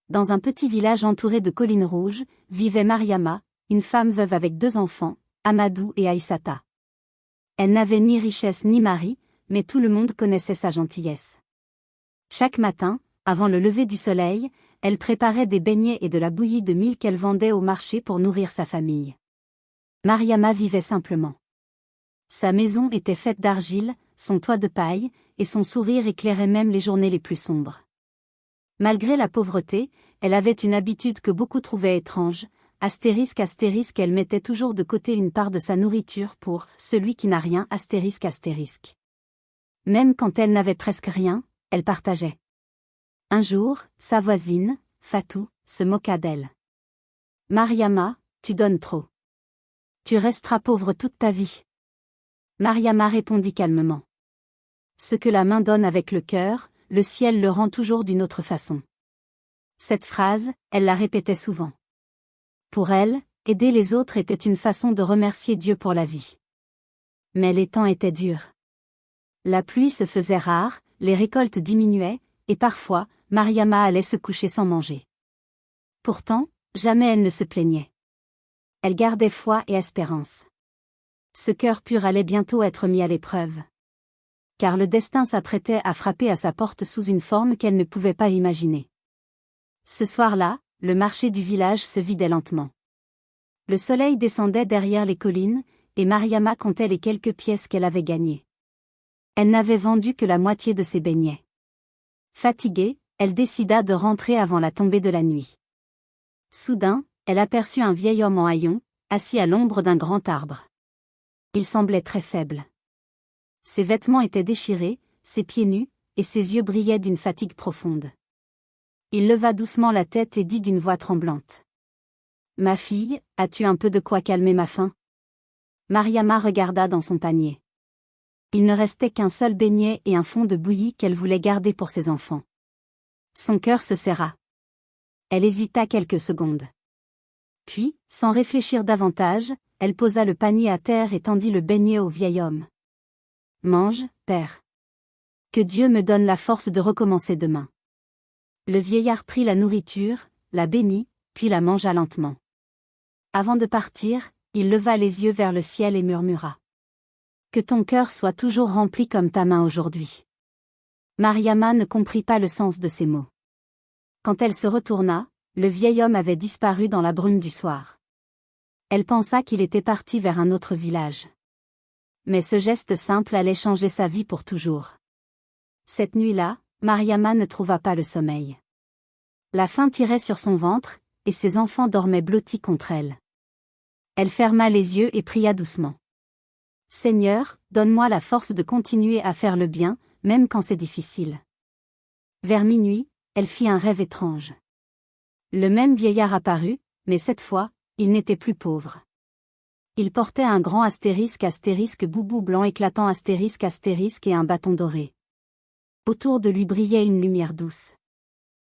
Dans un petit village entouré de collines rouges, vivait Mariama, une femme veuve avec 2 enfants, Amadou et Aïssata. Elle n'avait ni richesse ni mari, mais tout le monde connaissait sa gentillesse. Chaque matin, avant le lever du soleil, elle préparait des beignets et de la bouillie de mil qu'elle vendait au marché pour nourrir sa famille. Mariama vivait simplement. Sa maison était faite d'argile, son toit de paille, et son sourire éclairait même les journées les plus sombres. Malgré la pauvreté, elle avait une habitude que beaucoup trouvaient étrange, astérisque, elle mettait toujours de côté une part de sa nourriture pour « celui qui n'a rien ». Même quand elle n'avait presque rien, elle partageait. Un jour, sa voisine, Fatou, se moqua d'elle. « Mariama, tu donnes trop. Tu resteras pauvre toute ta vie. » Mariama répondit calmement. Ce que la main donne avec le cœur, le ciel le rend toujours d'une autre façon. Cette phrase, elle la répétait souvent. Pour elle, aider les autres était une façon de remercier Dieu pour la vie. Mais les temps étaient durs. La pluie se faisait rare, les récoltes diminuaient, et parfois, Mariama allait se coucher sans manger. Pourtant, jamais elle ne se plaignait. Elle gardait foi et espérance. Ce cœur pur allait bientôt être mis à l'épreuve. Car le destin s'apprêtait à frapper à sa porte sous une forme qu'elle ne pouvait pas imaginer. Ce soir-là, le marché du village se vidait lentement. Le soleil descendait derrière les collines, et Mariama comptait les quelques pièces qu'elle avait gagnées. Elle n'avait vendu que la moitié de ses beignets. Fatiguée, elle décida de rentrer avant la tombée de la nuit. Soudain, elle aperçut un vieil homme en haillons, assis à l'ombre d'un grand arbre. Il semblait très faible. Ses vêtements étaient déchirés, ses pieds nus, et ses yeux brillaient d'une fatigue profonde. Il leva doucement la tête et dit d'une voix tremblante. « Ma fille, as-tu un peu de quoi calmer ma faim ?» Mariama regarda dans son panier. Il ne restait qu'un seul beignet et un fond de bouillie qu'elle voulait garder pour ses enfants. Son cœur se serra. Elle hésita quelques secondes. Puis, sans réfléchir davantage, elle posa le panier à terre et tendit le beignet au vieil homme. « Mange, père. Que Dieu me donne la force de recommencer demain. » Le vieillard prit la nourriture, la bénit, puis la mangea lentement. Avant de partir, il leva les yeux vers le ciel et murmura. « Que ton cœur soit toujours rempli comme ta main aujourd'hui. » Mariama ne comprit pas le sens de ces mots. Quand elle se retourna, le vieil homme avait disparu dans la brume du soir. Elle pensa qu'il était parti vers un autre village. Mais ce geste simple allait changer sa vie pour toujours. Cette nuit-là, Mariama ne trouva pas le sommeil. La faim tirait sur son ventre, et ses enfants dormaient blottis contre elle. Elle ferma les yeux et pria doucement. « Seigneur, donne-moi la force de continuer à faire le bien, même quand c'est difficile. » Vers minuit, elle fit un rêve étrange. Le même vieillard apparut, mais cette fois, il n'était plus pauvre. Il portait un grand astérisque boubou blanc éclatant astérisque et un bâton doré. Autour de lui brillait une lumière douce.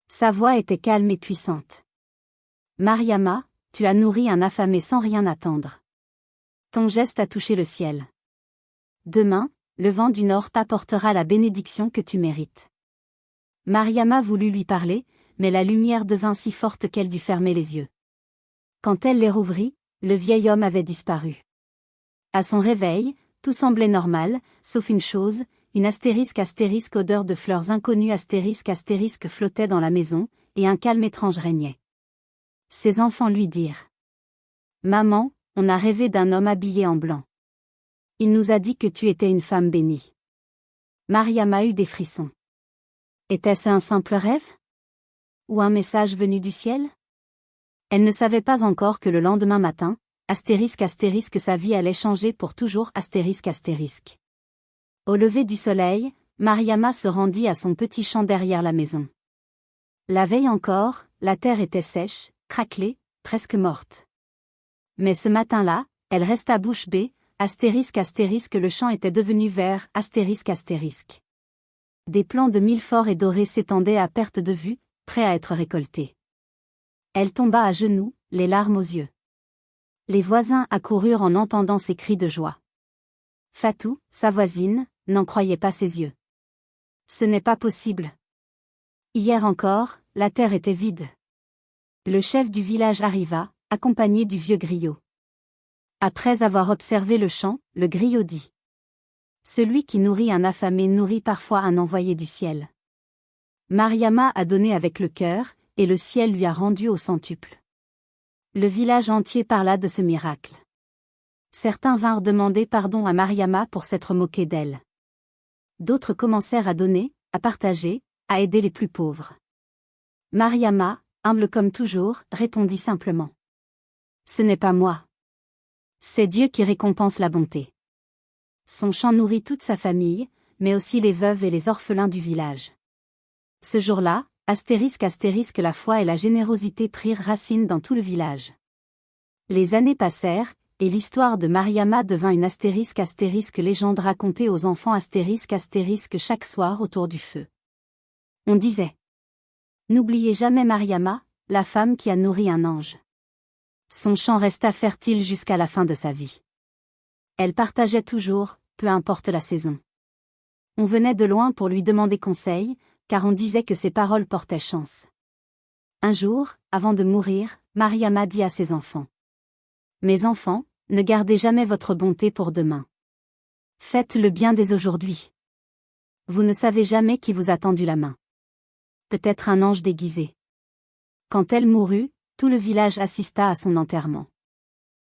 Sa voix était calme et puissante. « Mariama, tu as nourri un affamé sans rien attendre. Ton geste a touché le ciel. Demain, le vent du nord t'apportera la bénédiction que tu mérites. » Mariama voulut lui parler, mais la lumière devint si forte qu'elle dut fermer les yeux. Quand elle les rouvrit, le vieil homme avait disparu. À son réveil, tout semblait normal, sauf une chose, une astérisque odeur de fleurs inconnues astérisque flottait dans la maison, et un calme étrange régnait. Ses enfants lui dirent. « Maman, on a rêvé d'un homme habillé en blanc. Il nous a dit que tu étais une femme bénie. » Mariama eut des frissons. Était-ce un simple rêve? Ou un message venu du ciel? Elle ne savait pas encore que le lendemain matin, sa vie allait changer pour toujours astérisque. Au lever du soleil, Mariama se rendit à son petit champ derrière la maison. La veille encore, la terre était sèche, craquelée, presque morte. Mais ce matin-là, elle resta bouche bée, le champ était devenu vert, Des plants de mil forts et dorés s'étendaient à perte de vue, prêts à être récoltés. Elle tomba à genoux, les larmes aux yeux. Les voisins accoururent en entendant ses cris de joie. Fatou, sa voisine, n'en croyait pas ses yeux. Ce n'est pas possible. Hier encore, la terre était vide. Le chef du village arriva, accompagné du vieux griot. Après avoir observé le champ, le griot dit: Celui qui nourrit un affamé nourrit parfois un envoyé du ciel. Mariama a donné avec le cœur, et le ciel lui a rendu au centuple. Le village entier parla de ce miracle. Certains vinrent demander pardon à Mariama pour s'être moqué d'elle. D'autres commencèrent à donner, à partager, à aider les plus pauvres. Mariama, humble comme toujours, répondit simplement: Ce n'est pas moi. C'est Dieu qui récompense la bonté. Son chant nourrit toute sa famille, mais aussi les veuves et les orphelins du village. Ce jour-là, la foi et la générosité prirent racine dans tout le village. Les années passèrent, et l'histoire de Mariama devint une légende racontée aux enfants chaque soir autour du feu. On disait: N'oubliez jamais Mariama, la femme qui a nourri un ange. Son champ resta fertile jusqu'à la fin de sa vie. Elle partageait toujours, peu importe la saison. On venait de loin pour lui demander conseil, car on disait que ses paroles portaient chance. Un jour, avant de mourir, Mariama dit à ses enfants: Mes enfants, ne gardez jamais votre bonté pour demain. Faites le bien dès aujourd'hui. Vous ne savez jamais qui vous a tendu la main. Peut-être un ange déguisé. Quand elle mourut, tout le village assista à son enterrement.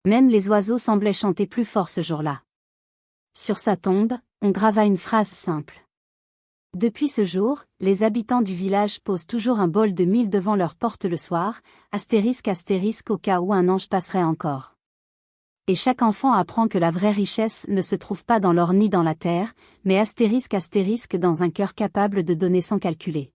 Même les oiseaux semblaient chanter plus fort ce jour-là. Sur sa tombe, on grava une phrase simple. Depuis ce jour, les habitants du village posent toujours un bol de mil devant leur porte le soir, au cas où un ange passerait encore. Et chaque enfant apprend que la vraie richesse ne se trouve pas dans l'or ni dans la terre, mais dans un cœur capable de donner sans calculer.